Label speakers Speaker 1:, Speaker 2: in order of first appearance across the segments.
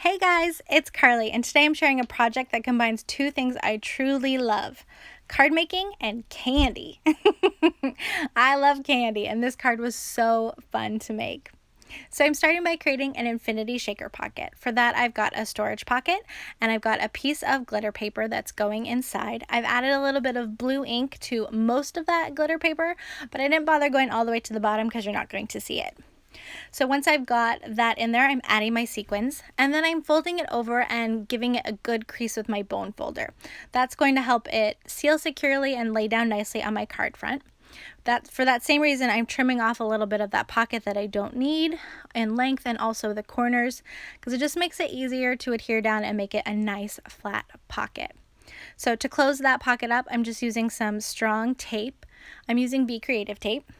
Speaker 1: Hey guys, it's Carly, and today I'm sharing a project that combines two things I truly love: card making and candy. I love candy, and this card was so fun to make. So I'm starting by creating an infinity shaker pocket. For that, I've got a storage pocket and I've got a piece of glitter paper that's going inside. I've added a little bit of blue ink to most of that glitter paper, but I didn't bother going all the way to the bottom because you're not going to see it. So once I've got that in there, I'm adding my sequins, and then I'm folding it over and giving it a good crease with my bone folder. That's going to help it seal securely and lay down nicely on my card front. For that same reason, I'm trimming off a little bit of that pocket that I don't need in length, and also the corners, because it just makes it easier to adhere down and make it a nice flat pocket. So to close that pocket up, I'm just using some strong tape. I'm using Be Creative tape.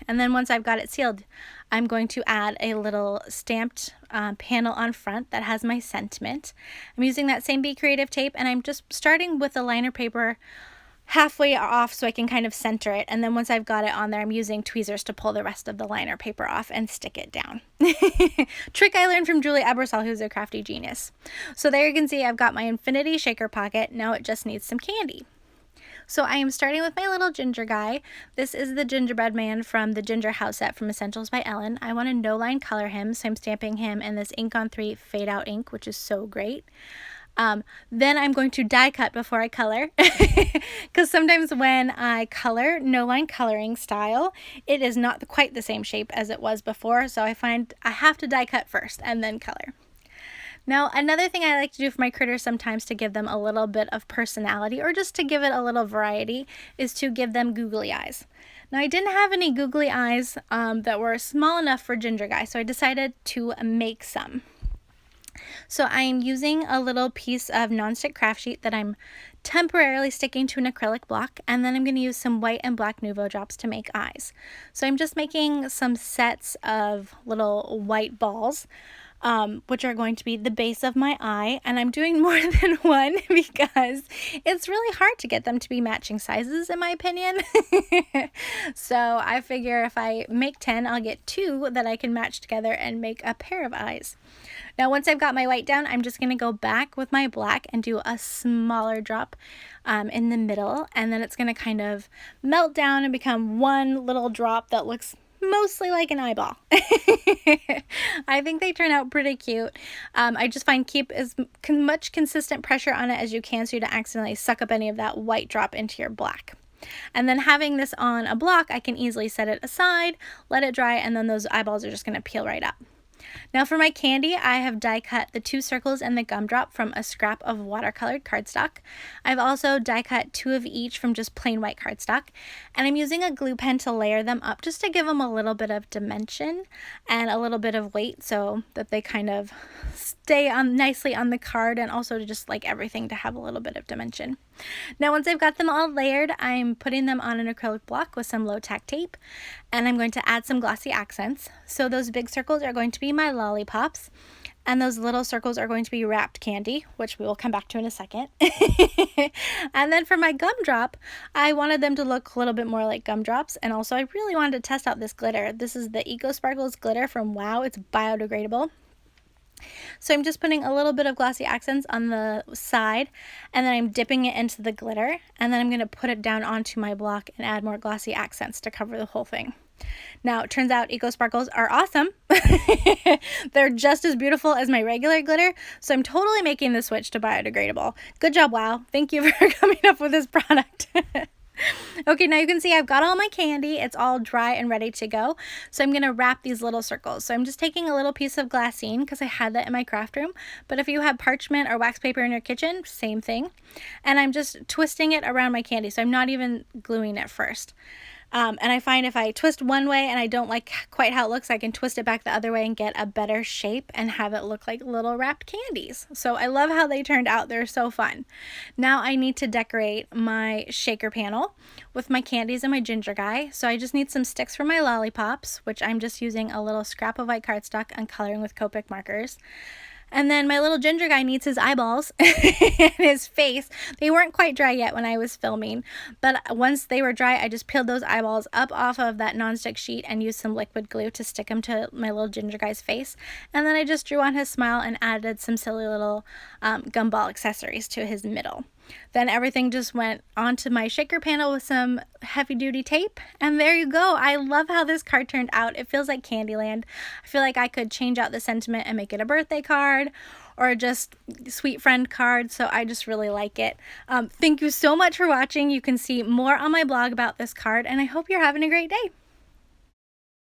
Speaker 1: And then once I've got it sealed, I'm going to add a little stamped panel on front that has my sentiment. I'm using that same Be Creative tape, and I'm just starting with the liner paper halfway off so I can kind of center it. And then once I've got it on there, I'm using tweezers to pull the rest of the liner paper off and stick it down. Trick I learned from Julie Ebersol, who's a crafty genius. So there you can see I've got my infinity shaker pocket. Now it just needs some candy. So I am starting with my little ginger guy. This is the gingerbread man from the Ginger House set from Essentials by Ellen. I want to no line color him, so I'm stamping him in this ink on 3 fade out ink, which is so great. Then I'm going to die cut before I color, because sometimes when I color no line coloring style, it is not quite the same shape as it was before, so I find I have to die cut first and then color. Now, another thing I like to do for my critters sometimes to give them a little bit of personality, or just to give it a little variety, is to give them googly eyes. Now, I didn't have any googly eyes that were small enough for Ginger Guy, so I decided to make some. So I'm using a little piece of nonstick craft sheet that I'm temporarily sticking to an acrylic block, and then I'm going to use some white and black Nuvo drops to make eyes. So I'm just making some sets of little white balls, which are going to be the base of my eye, and I'm doing more than one because it's really hard to get them to be matching sizes, in my opinion. So I figure if I make 10, I'll get 2 that I can match together and make a pair of eyes. Now once I've got my white down, I'm just going to go back with my black and do a smaller drop in the middle, and then it's going to kind of melt down and become one little drop that looks mostly like an eyeball. I think they turn out pretty cute. I just find keep as much consistent pressure on it as you can so you don't accidentally suck up any of that white drop into your black. And then having this on a block, I can easily set it aside, let it dry, and then those eyeballs are just going to peel right up. Now for my candy, I have die cut the 2 circles and the gumdrop from a scrap of watercolored cardstock. I've also die cut 2 of each from just plain white cardstock, and I'm using a glue pen to layer them up just to give them a little bit of dimension and a little bit of weight so that they kind of stay on nicely on the card, and also to just like everything to have a little bit of dimension. Now once I've got them all layered, I'm putting them on an acrylic block with some low tack tape, and I'm going to add some glossy accents. So those big circles are going to be my lollipops, and those little circles are going to be wrapped candy, which we will come back to in a second. And then for my gumdrop, I wanted them to look a little bit more like gumdrops, and also I really wanted to test out this glitter. This is the Eco Sparkles glitter from Wow. It's biodegradable. So I'm just putting a little bit of glossy accents on the side, and then I'm dipping it into the glitter, and then I'm going to put it down onto my block and add more glossy accents to cover the whole thing. Now, it turns out Eco Sparkles are awesome. They're just as beautiful as my regular glitter, so I'm totally making the switch to biodegradable. Good job, Wow. Thank you for coming up with this product. Okay, now you can see I've got all my candy. It's all dry and ready to go. So I'm going to wrap these little circles. So I'm just taking a little piece of glassine because I had that in my craft room. But if you have parchment or wax paper in your kitchen, same thing. And I'm just twisting it around my candy. So I'm not even gluing it first. And I find if I twist one way and I don't like quite how it looks, I can twist it back the other way and get a better shape and have it look like little wrapped candies. So I love how they turned out. They're so fun. Now I need to decorate my shaker panel with my candies and my ginger guy. So I just need some sticks for my lollipops, which I'm just using a little scrap of white cardstock and coloring with Copic markers. And then my little ginger guy needs his eyeballs and his face. They weren't quite dry yet when I was filming, but once they were dry, I just peeled those eyeballs up off of that nonstick sheet and used some liquid glue to stick them to my little ginger guy's face. And then I just drew on his smile and added some silly little gumball accessories to his middle. Then everything just went onto my shaker panel with some heavy duty tape, and there you go. I love how this card turned out. It feels like Candyland. I feel like I could change out the sentiment and make it a birthday card or just sweet friend card, so I just really like it. Thank you so much for watching. You can see more on my blog about this card, and I hope you're having a great day.